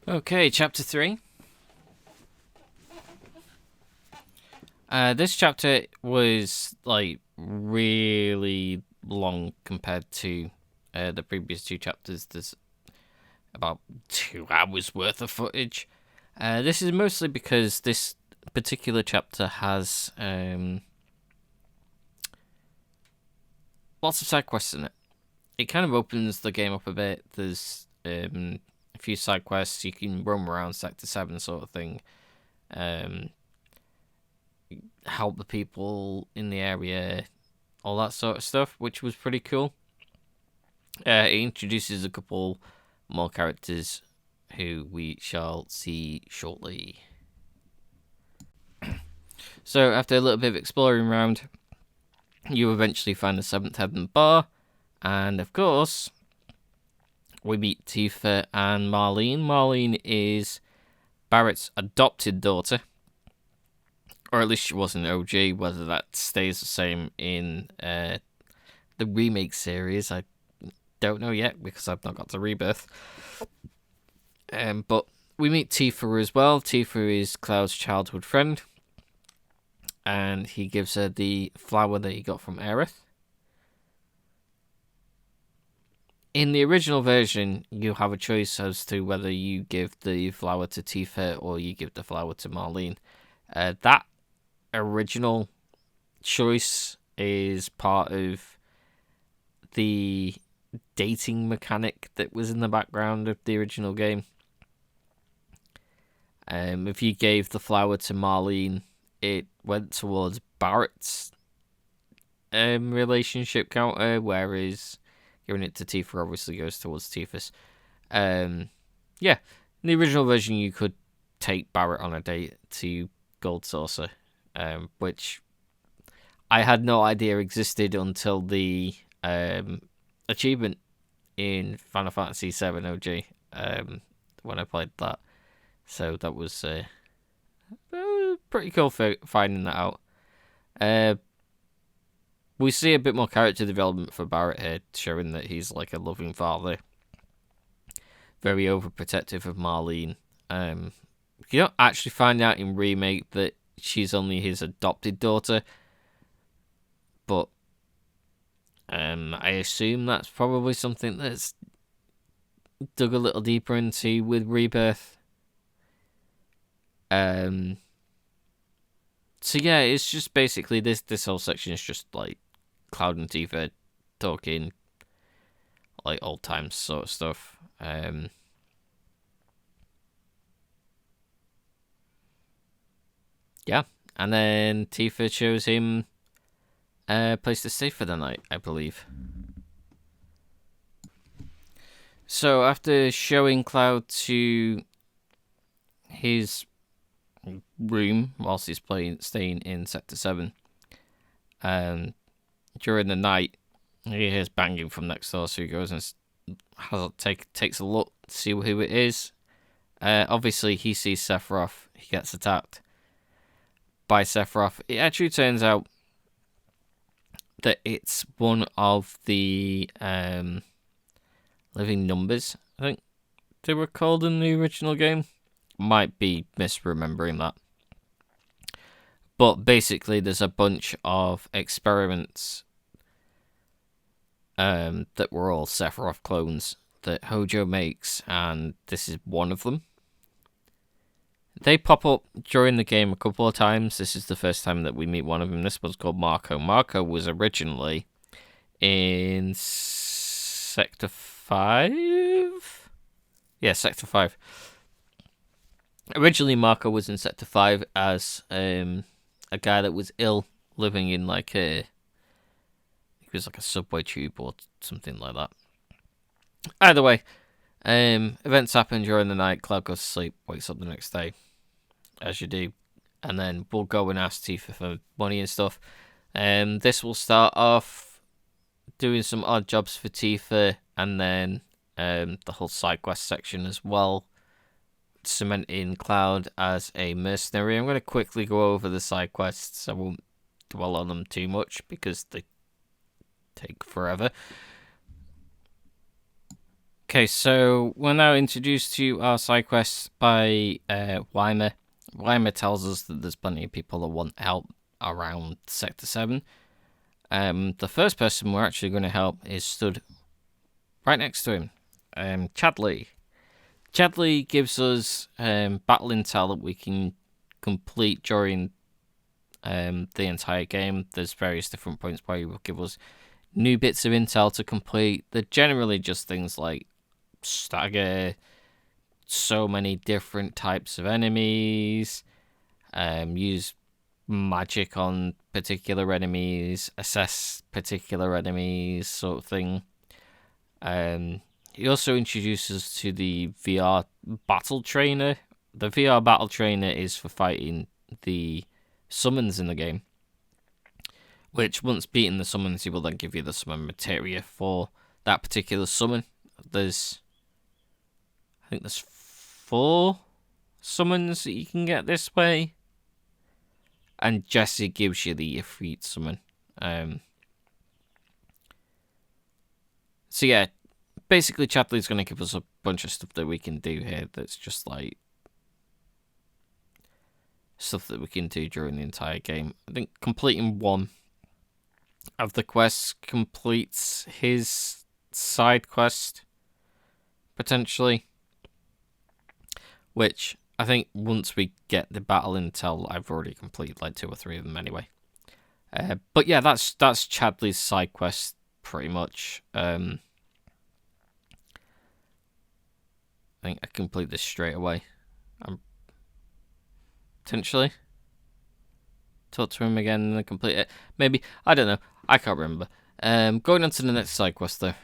Okay, chapter 3. This chapter was like really long compared to the previous two chapters. There's about 2 hours worth of footage. This is mostly because this particular chapter has lots of side quests in it. It kind of opens the game up a bit. There's a few side quests. You can roam around Sector 7 sort of thing. Help the people in the area, all that sort of stuff, which was pretty cool. It introduces a couple more characters who we shall see shortly. So after a little bit of exploring around, you eventually find the Seventh Heaven Bar, and of course, we meet Tifa and Marlene. Marlene is Barrett's adopted daughter, or at least she was in OG. Whether that stays the same in the remake series, I don't know yet because I've not got to Rebirth. But we meet Tifa as well. Tifa is Cloud's childhood friend, and he gives her the flower that he got from Aerith. In the original version, you have a choice as to whether you give the flower to Tifa or you give the flower to Marlene. That original choice is part of the dating mechanic that was in the background of the original game. If you gave the flower to Marlene, it went towards Barrett's relationship counter, whereas giving it to Tifa obviously goes towards Tifa's. In the original version, you could take Barrett on a date to Gold Saucer, which I had no idea existed until the achievement in Final Fantasy VII OG when I played that. So that was pretty cool for finding that out. We see a bit more character development for Barrett here, showing that he's like a loving father, very overprotective of Marlene. You don't actually find out in Remake that she's only his adopted daughter, but I assume that's probably something that's dug a little deeper into with Rebirth. So yeah, it's just basically this whole section is just like Cloud and Tifa talking like old times sort of stuff. Yeah, and then Tifa shows him a place to stay for the night, I believe. So after showing Cloud to his room whilst he's staying in Sector 7, during the night he hears banging from next door, so he goes and takes a look to see who it is. Obviously he sees Sephiroth. He gets attacked by Sephiroth. It actually turns out that it's one of the living numbers, I think they were called in the original game. Might be misremembering that. But basically there's a bunch of experiments that were all Sephiroth clones that Hojo makes, and this is one of them. They pop up during the game a couple of times. This is the first time that we meet one of them. This one's called Marco. Marco was originally in Sector 5? Yeah, Sector 5. Originally, Marco was in Sector 5 as a guy that was ill, living in like it was like a subway tube or something like that. Either way, events happen during the night. Cloud goes to sleep, wakes up the next day, as you do, and then we'll go and ask Tifa for money and stuff. This will start off doing some odd jobs for Tifa, and then the whole side quest section as well, cementing Cloud as a mercenary. I'm going to quickly go over the side quests. I won't dwell on them too much because they take forever. Okay, so we're now introduced to our side quests by Weimer. Weimer tells us that there's plenty of people that want help around Sector 7. The first person we're actually going to help is stood right next to him, Chadley. Chadley gives us battle intel that we can complete during the entire game. There's various different points where he will give us new bits of intel to complete. They're generally just things like stagger so many different types of enemies, use magic on particular enemies, assess particular enemies, sort of thing. He also introduces to the VR battle trainer. The VR battle trainer is for fighting the summons in the game, which once beaten the summons, he will then give you the summon materia for that particular summon. I think there's 4 summons that you can get this way, and Jesse gives you the Ifrit summon. So yeah, basically Chadley's going to give us a bunch of stuff that we can do here that's just like stuff that we can do during the entire game. I think completing one of the quests completes his side quest, potentially. Which, I think once we get the battle intel, I've already completed like 2 or 3 of them anyway. But yeah, that's Chadley's side quest, pretty much. I think I complete this straight away. Potentially talk to him again and then complete it. Maybe, I don't know. I can't remember. Going on to the next side quest though.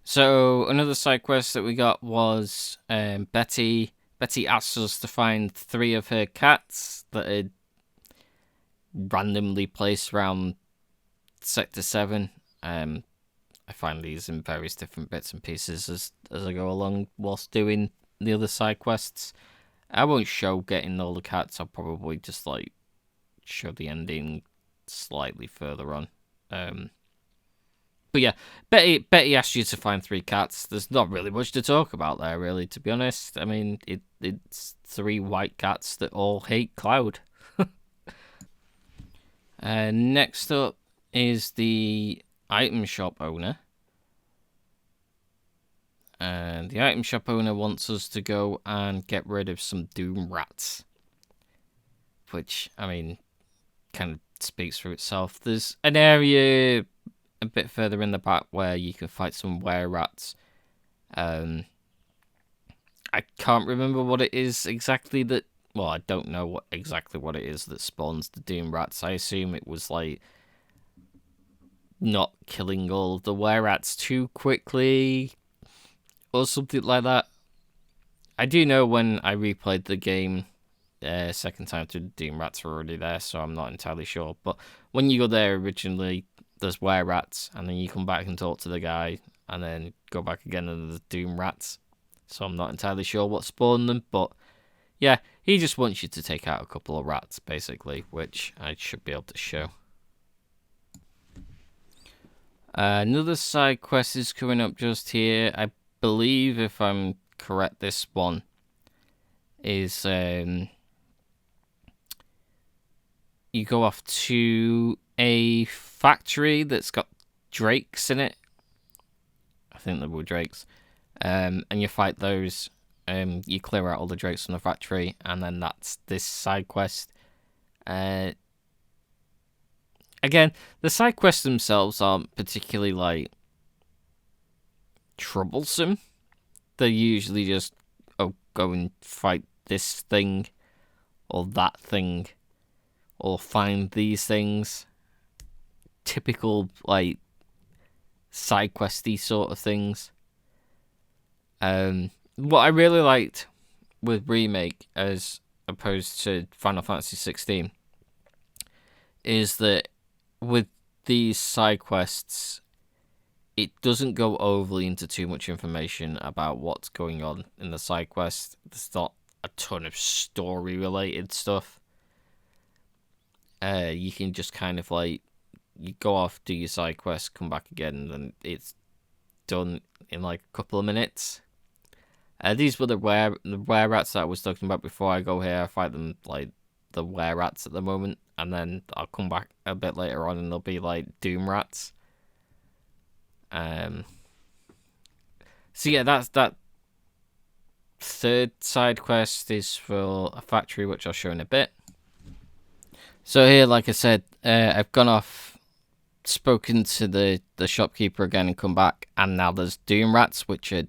So another side quest that we got was Betty. Betty asked us to find 3 of her cats that had randomly placed around Sector 7. I find these in various different bits and pieces as I go along whilst doing the other side quests. I won't show getting all the cats. I'll probably just like show the ending slightly further on. But yeah, Betty asked you to find 3 cats. There's not really much to talk about there, really, to be honest. I mean, it's 3 white cats that all hate Cloud. Next up is the item shop owner. And the item shop owner wants us to go and get rid of some Doom Rats. Which, I mean, kind of speaks for itself. There's an area a bit further in the back where you can fight some were-rats. I can't remember what it is exactly that... Well, I don't know exactly what it is that spawns the Doom Rats. I assume it was, like, not killing all of the were-rats too quickly, or something like that. I do know when I replayed the game second time through, the Doom Rats were already there, so I'm not entirely sure. But when you go there originally, there's were-rats, and then you come back and talk to the guy, and then go back again and there's Doom Rats. So I'm not entirely sure what spawned them, but yeah, he just wants you to take out a couple of rats, basically, which I should be able to show. Another side quest is coming up just here. I believe, if I'm correct, this one is you go off to a factory that's got drakes in it. I think they were drakes. And you fight those. You clear out all the drakes from the factory, and then that's this side quest. Again, the side quests themselves aren't particularly, like, troublesome. They're usually just, oh, go and fight this thing, or that thing, or find these things. Typical, like, side questy sort of things. What I really liked with Remake, as opposed to Final Fantasy 16, is that with these side quests, it doesn't go overly into too much information about what's going on in the side quest. There's not a ton of story related stuff. You can just kind of like, you go off, do your side quest, come back again, and it's done in like a couple of minutes. These were the were rats that I was talking about before. I go here, I fight them like the were rats at the moment, and then I'll come back a bit later on and they'll be like doom rats. So yeah, that's that. Third side quest is for a factory, which I'll show in a bit. So here, like I said, I've gone off, spoken to the shopkeeper again and come back, and now there's doom rats, which are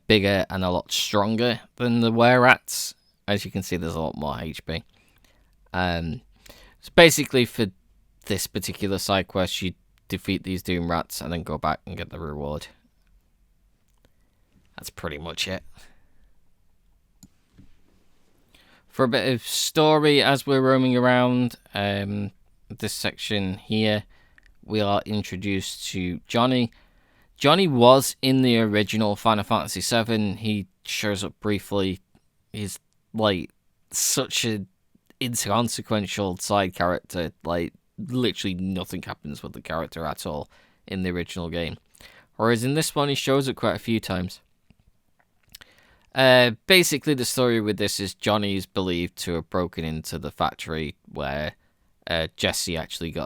bigger and a lot stronger than the were rats. As you can see, there's a lot more HP. So basically for this particular side quest, you defeat these doom rats and then go back and get the reward. That's pretty much it. For a bit of story, as we're roaming around this section here, we are introduced to Johnny. Johnny was in the original Final Fantasy VII. He shows up briefly. He's like such an inconsequential side character. Like literally nothing happens with the character at all in the original game. Whereas in this one, he shows up quite a few times. Basically, the story with this is Johnny is believed to have broken into the factory where Jessie actually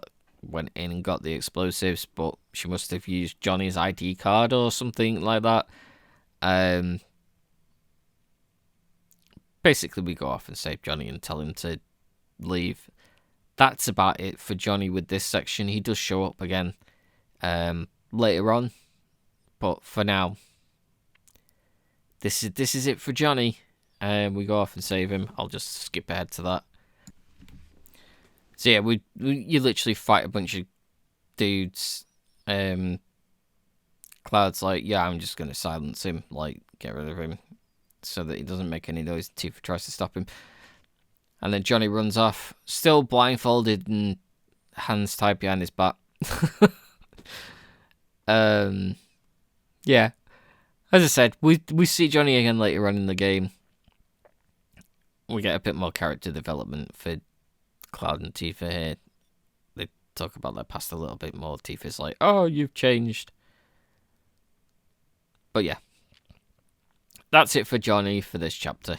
went in and got the explosives, but she must have used Johnny's ID card or something like that. Basically, we go off and save Johnny and tell him to leave. That's about it for Johnny with this section. He does show up again later on, but for now, this is it for Johnny. We go off and save him. I'll just skip ahead to that. So yeah, you literally fight a bunch of dudes. Cloud's like, yeah, I'm just gonna silence him, like get rid of him, so that he doesn't make any noise. Tifa tries to stop him, and then Johnny runs off, still blindfolded and hands tied behind his back. Yeah. As I said, we see Johnny again later on in the game. We get a bit more character development for Cloud and Tifa here. They talk about their past a little bit more. Tifa's like, oh, you've changed. But yeah. That's it for Johnny for this chapter.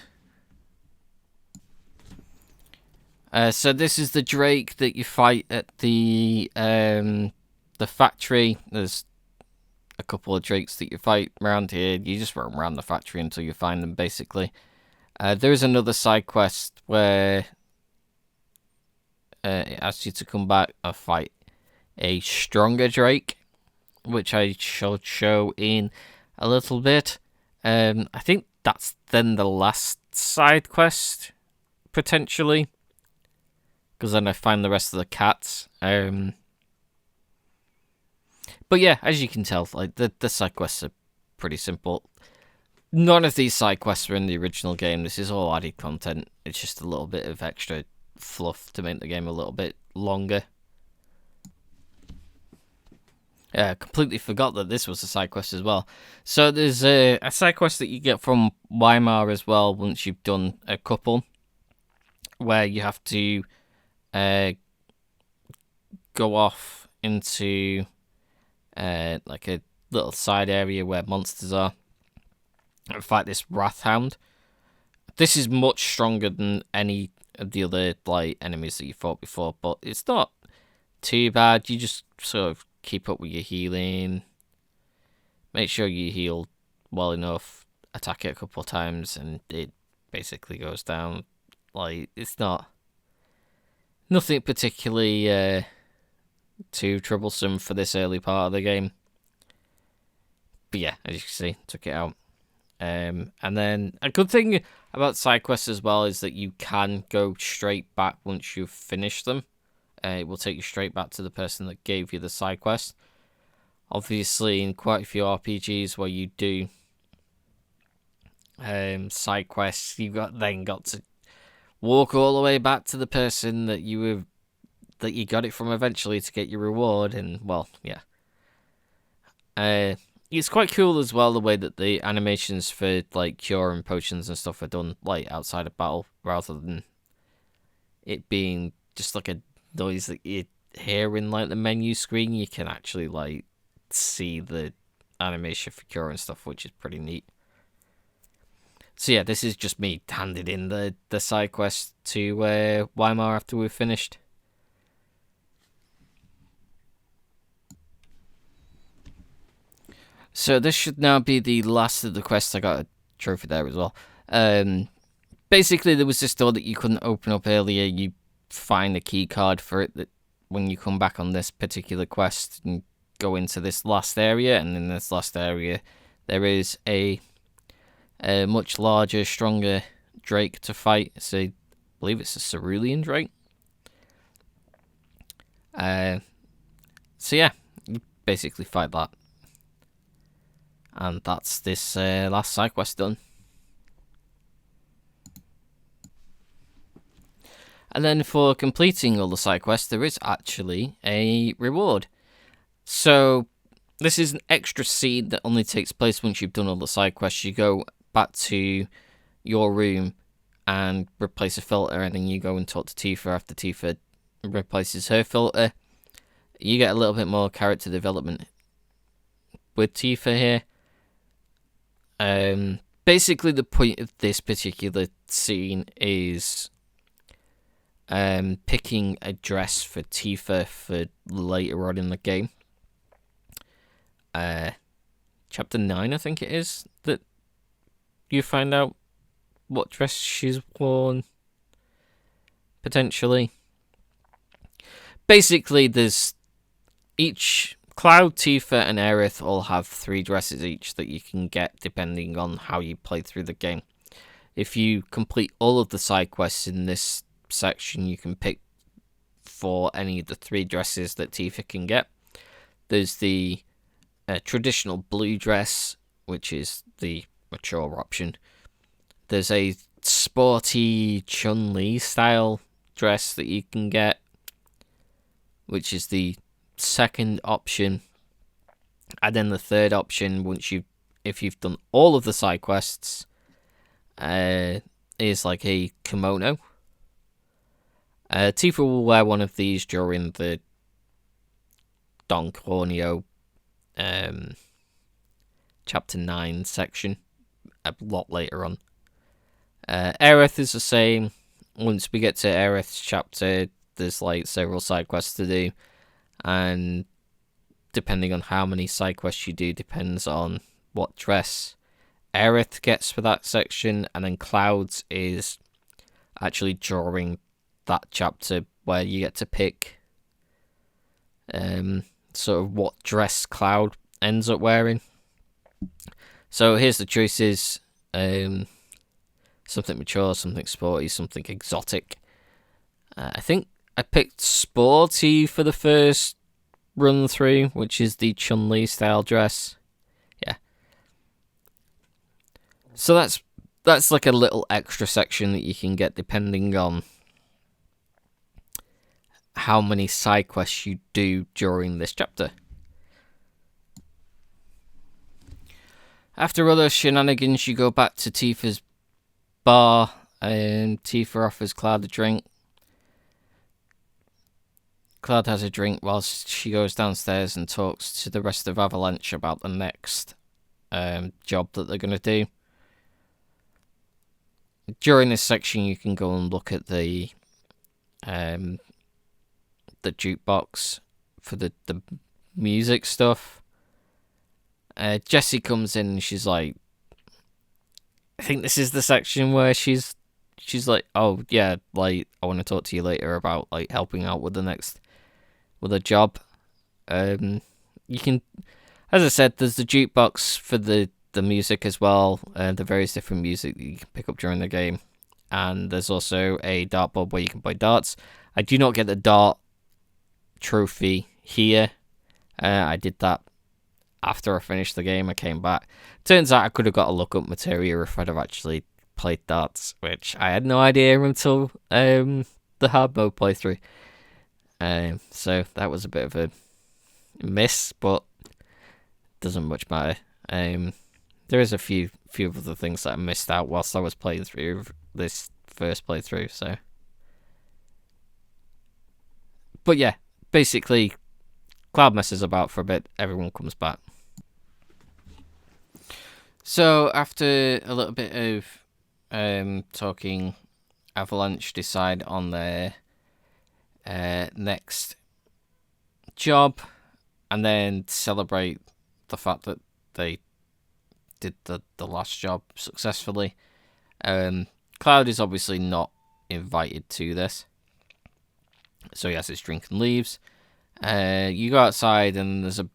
So this is the Drake that you fight at the factory. There's a couple of Drakes that you fight around here. You just roam around the factory until you find them, basically. There is another side quest where it asks you to come back and fight a stronger Drake, which I shall show in a little bit. I think that's then the last side quest, potentially, because then I find the rest of the cats. But yeah, as you can tell, like the side quests are pretty simple. None of these side quests were in the original game. This is all added content. It's just a little bit of extra fluff to make the game a little bit longer. Completely forgot that this was a side quest as well. So there's a side quest that you get from Weimar as well once you've done a couple, where you have to go off into like a little side area where monsters are and fight this Wrathhound. This is much stronger than any of the other like enemies that you fought before, but it's not too bad. You just sort of keep up with your healing, make sure you heal well enough, attack it a couple of times, and it basically goes down. Like, it's nothing particularly too troublesome for this early part of the game. But yeah, as you can see, took it out. And then a good thing about side quests as well is that you can go straight back once you've finished them. It will take you straight back to the person that gave you the side quest. Obviously, in quite a few RPGs where you do side quests, you've got to walk all the way back to the person that you got it from eventually to get your reward. And well, yeah, it's quite cool as well the way that the animations for like cure and potions and stuff are done like outside of battle, rather than it being just like a noise that you hear in like the menu screen. You can actually like see the animation for curing stuff, which is pretty neat. So yeah, this is just me handed in the side quest to Weimar after we've finished. So this should now be the last of the quests. I got a trophy there as well. Basically, there was this door that you couldn't open up earlier. You find a key card for it that when you come back on this particular quest and go into this last area, and in this last area there is a much larger, stronger Drake to fight. So I believe it's a Cerulean Drake. So yeah, you basically fight that. And that's this last side quest done. And then for completing all the side quests, there is actually a reward. So this is an extra scene that only takes place once you've done all the side quests. You go back to your room and replace a filter, and then you go and talk to Tifa after Tifa replaces her filter. You get a little bit more character development with Tifa here. Basically, the point of this particular scene is picking a dress for Tifa for later on in the game. Chapter 9, I think it is, that you find out what dress she's worn, potentially. Basically, there's each Cloud, Tifa, and Aerith all have 3 dresses each that you can get depending on how you play through the game. If you complete all of the side quests in this section, you can pick for any of the 3 dresses that Tifa can get. There's the traditional blue dress, which is the mature option. There's a sporty Chun-Li style dress that you can get, which is the second option. And then the third option, if you've done all of the side quests, is like a kimono. Tifa will wear one of these during the Don Corneo chapter 9 section, a lot later on. Aerith is the same. Once we get to Aerith's chapter, there's like several side quests to do, and depending on how many side quests you do depends on what dress Aerith gets for that section. And then Cloud's is actually during that chapter where you get to pick sort of what dress Cloud ends up wearing. So here's the choices: something mature, something sporty, something exotic. I think I picked sporty for the first run through, which is the Chun-Li style dress. Yeah. So that's like a little extra section that you can get depending on how many side quests you do during this chapter. After other shenanigans, you go back to Tifa's bar, and Tifa offers Cloud a drink. Cloud has a drink whilst she goes downstairs and talks to the rest of Avalanche about the next job that they're going to do. During this section, you can go and look at the jukebox for the music stuff. Jessie comes in and she's like, I think this is the section where she's like, oh yeah, like I want to talk to you later about like helping out with a job. You can, as I said, there's the jukebox for the music as well, the various different music that you can pick up during the game, and there's also a dartboard where you can play darts. I do not get the dart trophy here. I did that after I finished the game. I came back. Turns out I could have got a look-up material if I'd have actually played darts, which I had no idea until the hard mode playthrough. So that was a bit of a miss, but doesn't much matter. There is a few other things that I missed out whilst I was playing through this first playthrough. So, but yeah, basically, Cloud messes about for a bit. Everyone comes back. So after a little bit of talking, Avalanche decide on their next job, and then celebrate the fact that they did the last job successfully. Cloud is obviously not invited to this, so he has his drink and leaves. You go outside, and there's a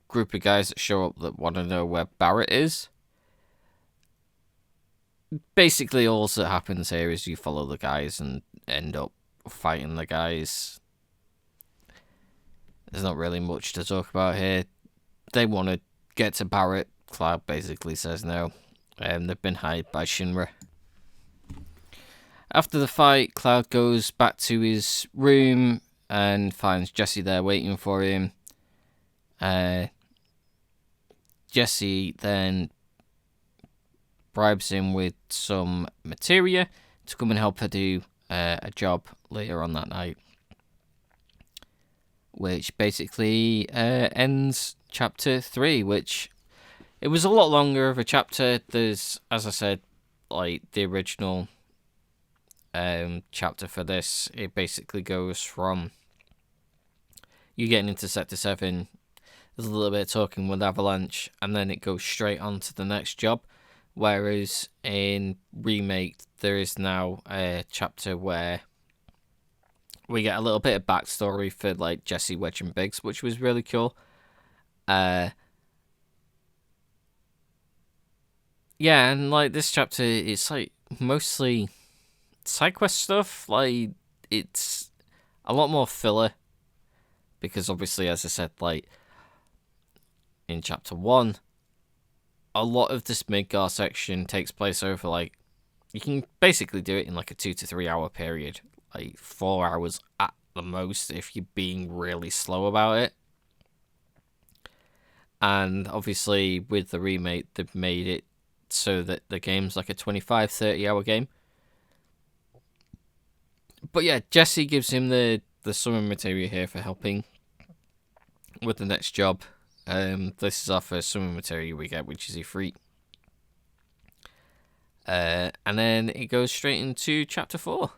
group of guys that show up that want to know where Barrett is. Basically, all that happens here is you follow the guys and end up fighting the guys. There's not really much to talk about here. They want to get to Barrett. Cloud basically says no. They've been hired by Shinra. After the fight, Cloud goes back to his room and finds Jesse there waiting for him. Jesse then bribes him with some materia to come and help her do a job later on that night, which basically ends chapter 3, which it was a lot longer of a chapter. There's, as I said, like the original chapter for this, it basically goes from you getting into Sector 7, there's a little bit of talking with Avalanche, and then it goes straight on to the next job. Whereas in Remake, there is now a chapter where we get a little bit of backstory for like Jesse, Wedge, and Biggs, which was really cool. Yeah, and like this chapter, it's like mostly side quest stuff. Like it's a lot more filler because obviously, as I said, like in chapter 1, a lot of this Midgar section takes place over like you can basically do it in like a 2 to 3 hour period, like 4 hours at the most if you're being really slow about it. And obviously with the remake, they've made it so that the game's like a 25-30 hour game. But yeah, Jesse gives him the summon material here for helping with the next job. This is our first summon material we get, which is Ifrit. And then it goes straight into chapter 4.